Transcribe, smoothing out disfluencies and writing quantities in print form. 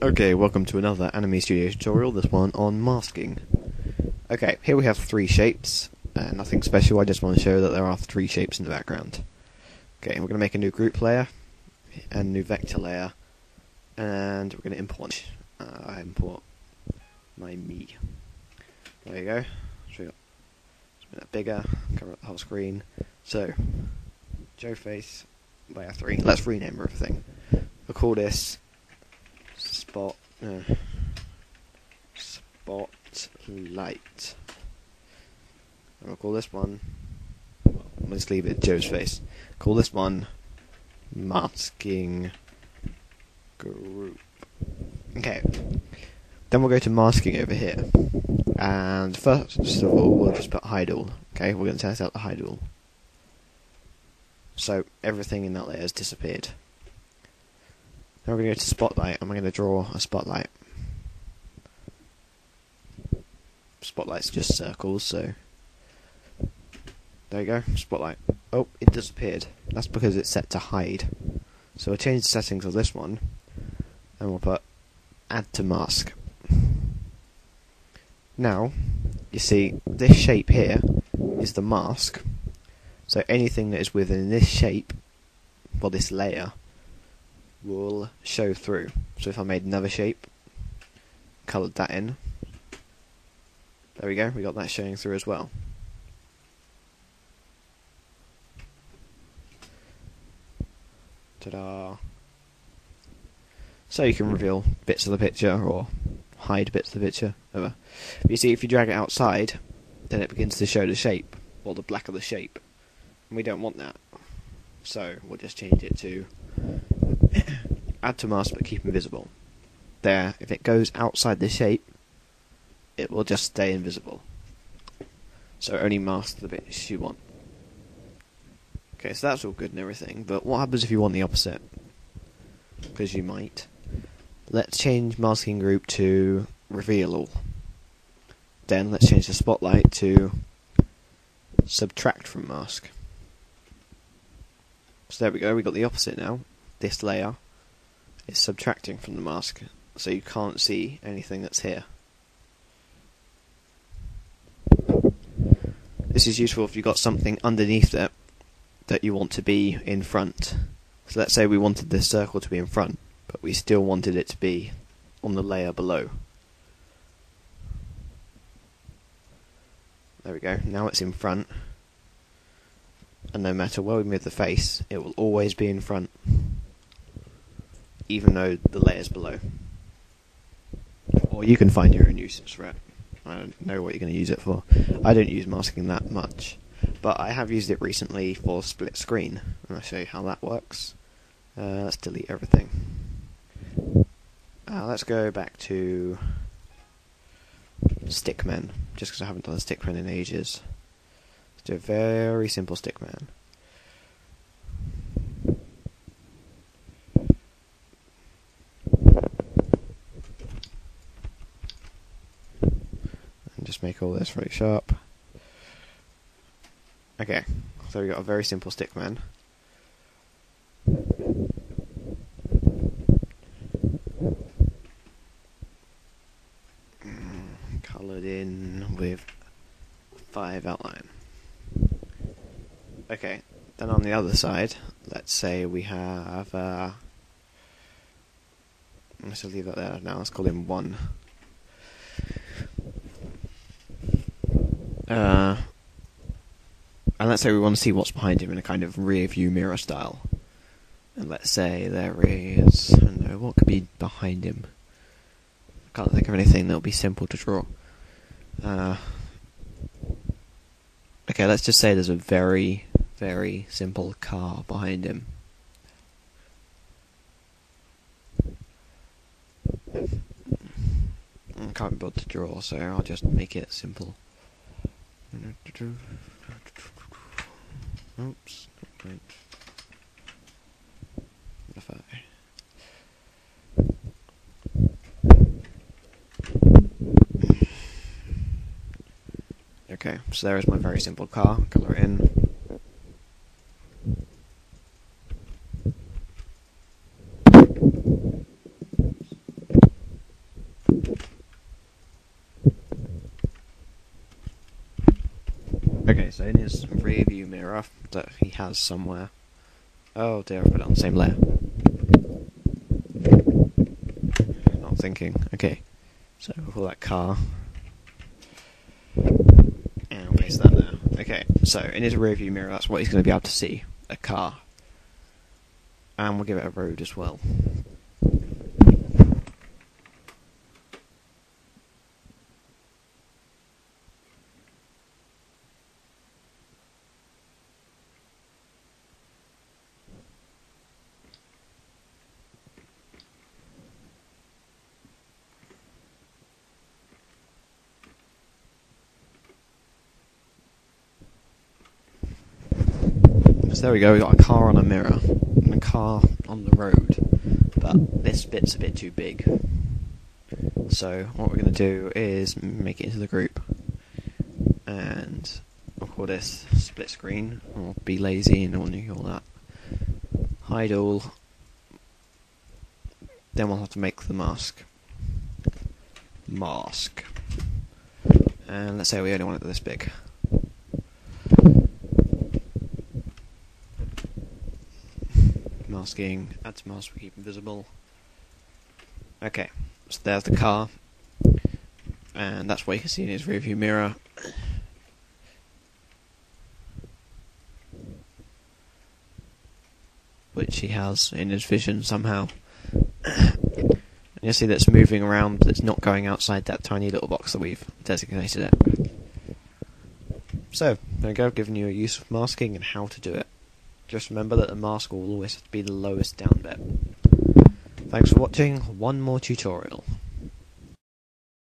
Okay, welcome to another Anime Studio tutorial, this one on masking. Okay, here we have three shapes, nothing special, I just want to show that there are three shapes in the background. Okay, we're going to make a new group layer, and a new vector layer, and we're going to import. I import my me. There you go, so let's make that bigger, cover up the whole screen. So, Joe face, layer 3, let's rename everything. We'll call this Spotlight. And we'll call this one, let's leave it Joe's face. Call this one Masking Group. Okay. Then we'll go to masking over here. And first of all, we'll just put hide all. Okay, we're going to test out the hide all. So everything in that layer has disappeared. Now we're going to go to Spotlight, and we're going to draw a spotlight. Spotlight's just circles, so there you go, spotlight. Oh, it disappeared. That's because it's set to hide. So we'll change the settings of this one, and we'll put add to mask. Now, you see, this shape here is the mask, so anything that is within this shape, well, this layer, will show through. So if I made another shape, coloured that in, there we go, we got that showing through as well. Ta-da! So you can reveal bits of the picture or hide bits of the picture. But you see, if you drag it outside, then it begins to show the shape, or the black of the shape. And we don't want that. So we'll just change it to add to mask but keep invisible. There, if it goes outside the shape, it will just stay invisible. So only mask the bits you want. Okay, so that's all good and everything, but what happens if you want the opposite? Because you might. Let's change masking group to reveal all. Then let's change the spotlight to subtract from mask. So there we go, we got the opposite now. This layer is subtracting from the mask, so you can't see anything that's here. This is useful if you've got something underneath it that you want to be in front. So let's say we wanted this circle to be in front, but we still wanted it to be on the layer below. There we go, now it's in front. And no matter where we move the face, it will always be in front, even though the layer's below. Or you can find your own usage for it. I don't know what you're going to use it for. I don't use masking that much, but I have used it recently for split screen, and I'll show you how that works. Let's delete everything. Let's go back to stickman, just because I haven't done a stickman in ages. Let's do a very simple stickman. Just make all this very sharp. Okay, so we got a very simple stickman. Coloured in with 5 outline. Okay, then on the other side, let's say we have let's leave that there now, let's call him 1. And let's say we want to see what's behind him in a kind of rear view mirror style. And let's say there is, I don't know, what could be behind him? I can't think of anything that would be simple to draw. Okay, let's just say there's a very, very simple car behind him. I can't be bothered to draw, so I'll just make it simple. Oops, right. If okay, so there is my very simple car. Colour it in. So in his rear view mirror that he has somewhere. Oh dear, I've put it on the same layer. Not thinking. Okay, so we'll call that car. And we'll paste that there. Okay, so in his rear view mirror, that's what he's going to be able to see. A car. And we'll give it a road as well. So there we go, we've got a car on a mirror, and a car on the road, but this bit's a bit too big. So what we're going to do is make it into the group, and we'll call this split screen, or be lazy and all that. Hide all. Then we'll have to make the mask. And let's say we only want it this big. Masking, add to mask, we keep invisible. Okay, so there's the car, and that's what you can see in his rearview mirror. Which he has in his vision somehow. And you'll see that it's moving around, but it's not going outside that tiny little box that we've designated it. So, there we go, giving you a use of masking and how to do it. Just remember that the mask will always be the lowest down bit. Thanks for watching one more tutorial.